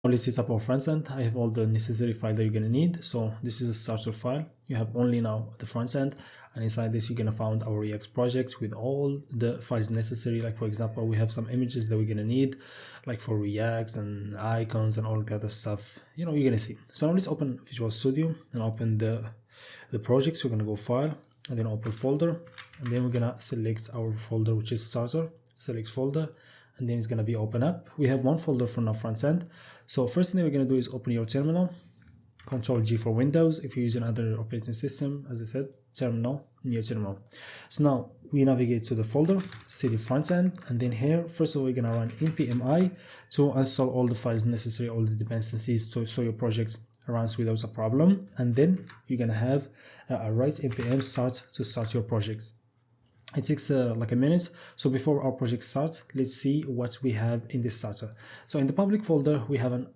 let's set up our front end. I have all the necessary file that you're gonna need. So this is a starter file. You have only now the front end, and inside this you're gonna find our React project with all the files necessary. Like for example, we have some images that we're gonna need, like for React and icons and all the other stuff. You know, you're gonna see. So now let's open Visual Studio and open the project. So we're gonna go File and then Open Folder, and then we're gonna select our folder, which is Starter. Select folder, and then it's going to be open up. We have one folder for our front end. So first thing we're going to do is open your terminal. Control G for Windows. If you're using other operating system, as I said, terminal, new terminal. So now we navigate to the folder, cd front end, and then here, first of all, we're going to run npmi to install all the files necessary, all the dependencies, so your project runs without a problem. And then you're going to have a write npm start to start your project. It takes like a minute. So before our project starts, let's see what we have in this starter. So in the public folder, we have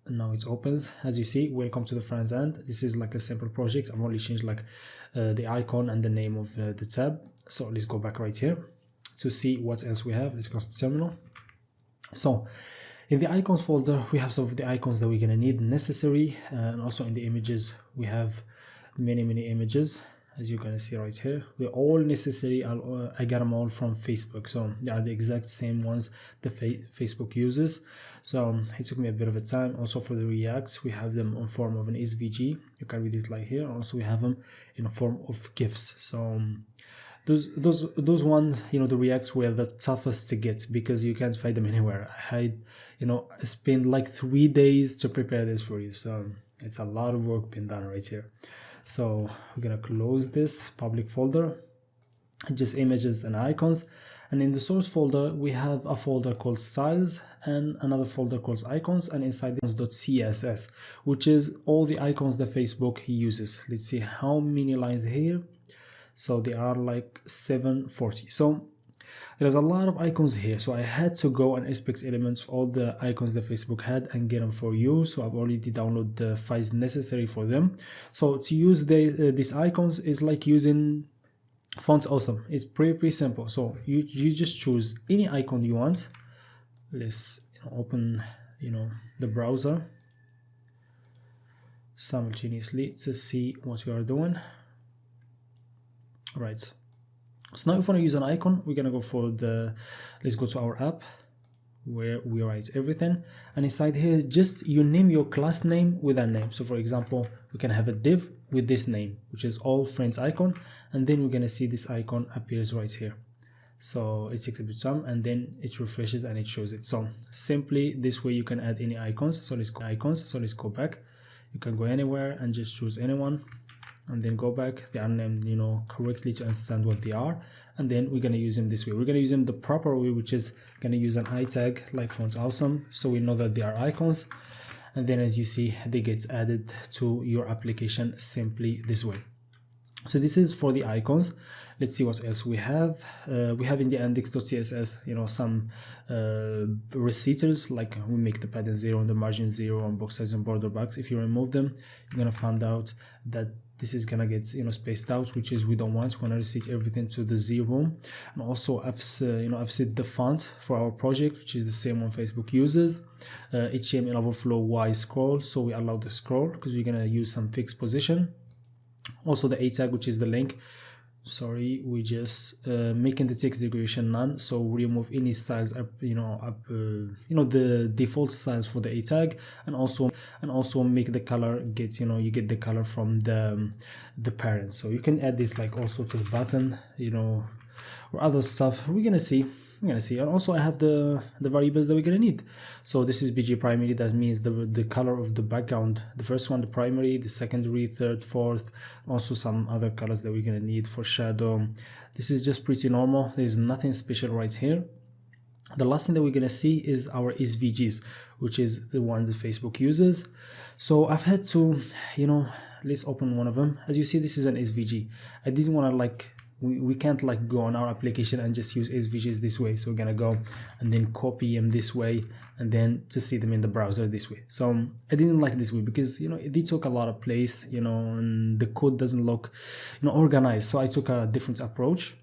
now it opens. As you see, welcome to the front end. This is like a simple project. I've only changed like the icon and the name of the tab. So let's go back right here to see what else we have. Let's go to the terminal. So in the icons folder, we have some of the icons that we're gonna need necessary, and also in the images, we have many images. As you're gonna see right here, they're all necessary. I got them all from Facebook, so they are the exact same ones the Facebook uses. So it took me a bit of a time. Also for the React, we have them in form of an SVG. You can read it like here. Also we have them in a form of GIFs. So those ones, you know, the Reacts were the toughest to get because you can't find them anywhere. I spent like 3 days to prepare this for you, so it's a lot of work being done right here. So we're gonna close this public folder, just images and icons, and in the source folder we have a folder called styles and another folder called icons, and inside .css, which is all the icons that Facebook uses. Let's see how many lines here. So they are like 740. So there's a lot of icons here, so I had to go and inspect elements of all the icons that Facebook had and get them for you. So I've already downloaded the files necessary for them. So to use these icons is like using Font Awesome. It's pretty simple. So you just choose any icon you want. Let's open the browser simultaneously to see what we are doing. Right. So now if we want to use an icon, we're gonna go for let's go to our app where we write everything, and inside here just you name your class name with a name. So for example, we can have a div with this name, which is all friends icon, and then we're gonna see this icon appears right here. So it takes a bit of time and then it refreshes and it shows it. So simply this way you can add any icons. So let's go back. You can go anywhere and just choose anyone, and then go back. They are named correctly to understand what they are, and then we're going to use them this way. We're going to use them the proper way, which is going to use an I tag like Font Awesome, so we know that they are icons, and then as you see they get added to your application simply this way. So this is for the icons. Let's see what else we have. We have in the index.css some reciters, like we make the padding 0 and the margin 0 on box size and border box. If you remove them, you're gonna find out that this is gonna get spaced out, which is we don't want. We want to reset everything to the 0. And also I've set the font for our project, which is the same one Facebook uses. HTML overflow Y scroll, so we allow the scroll because we're gonna use some fixed position. Also the A tag, which is the link. Sorry, we just making the text decoration none, so we remove any styles the default styles for the A tag, and also make the color get you get the color from the parent. So you can add this like also to the button or other stuff. We're gonna see. And also I have the variables that we're gonna need. So this is BG primary. That means the color of the background. The first one, the primary, the secondary, third, fourth, also some other colors that we're gonna need for shadow. This is just pretty normal. There's nothing special right here. The last thing that we're gonna see is our SVGs, which is the one that Facebook uses. So I've had to, let's open one of them. As you see, this is an SVG. I didn't want to we can't go on our application and just use SVGs this way. So we're gonna go and then copy them this way and then to see them in the browser this way. So I didn't like this way because they took a lot of place, and the code doesn't look organized. So I took a different approach.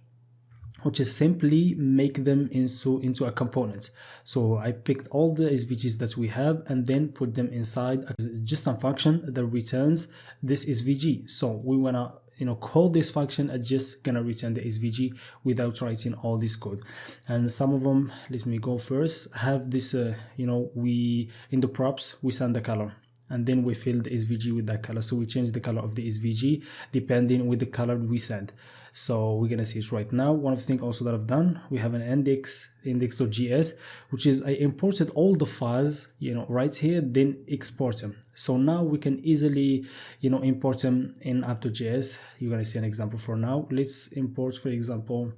which is simply make them into a component. So I picked all the SVGs that we have and then put them inside a JSON function that returns this SVG. So we wanna call this function and just gonna return the SVG without writing all this code. And some of them, let me go first, have this we in the props we send the color and then we fill the SVG with that color. So we change the color of the SVG depending with the color we send. So we're gonna see it right now. One of the things also that I've done, we have an index.js, which is I imported all the files right here, then export them. So now we can easily import them in app.js. You're gonna see an example for now. Let's import, for example,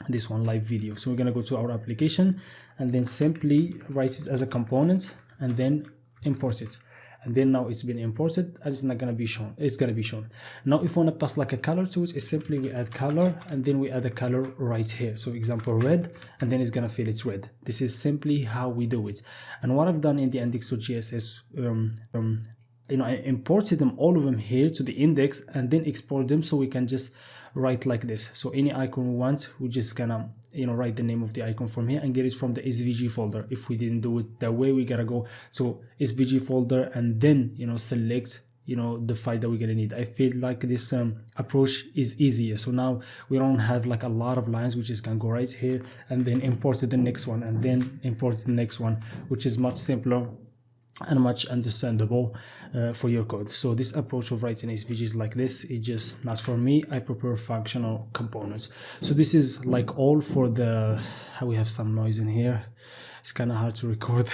this one, live video. So we're gonna go to our application and then simply write it as a component and then import it. And then now it's been imported and it's not gonna be shown. It's gonna be shown. Now if we want to pass like a color to it, it's simply we add color and then we add a color right here. So example red, and then it's gonna fill it red. This is simply how we do it. And what I've done in the index.js is I imported them, all of them here to the index and then export them so we can just write like this. So any icon we want, we're just gonna write the name of the icon from here and get it from the SVG folder. If we didn't do it that way, we gotta go to SVG folder and then select the file that we're gonna need. I feel like this approach is easier. So now we don't have like a lot of lines. We just can go right here and then import the next one and then import the next one, which is much simpler and much understandable for your code. So this approach of writing SVGs like this is just not for me. I prefer functional components. So this is like all for the, we have some noise in here. It's kind of hard to record,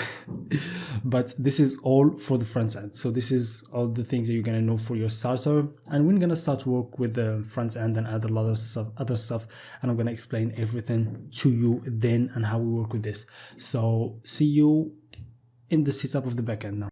but this is all for the front end. So this is all the things that you're gonna know for your starter. And we're gonna start work with the front end and add a lot of other stuff. And I'm gonna explain everything to you then and how we work with this. So see you in the setup of the backend now.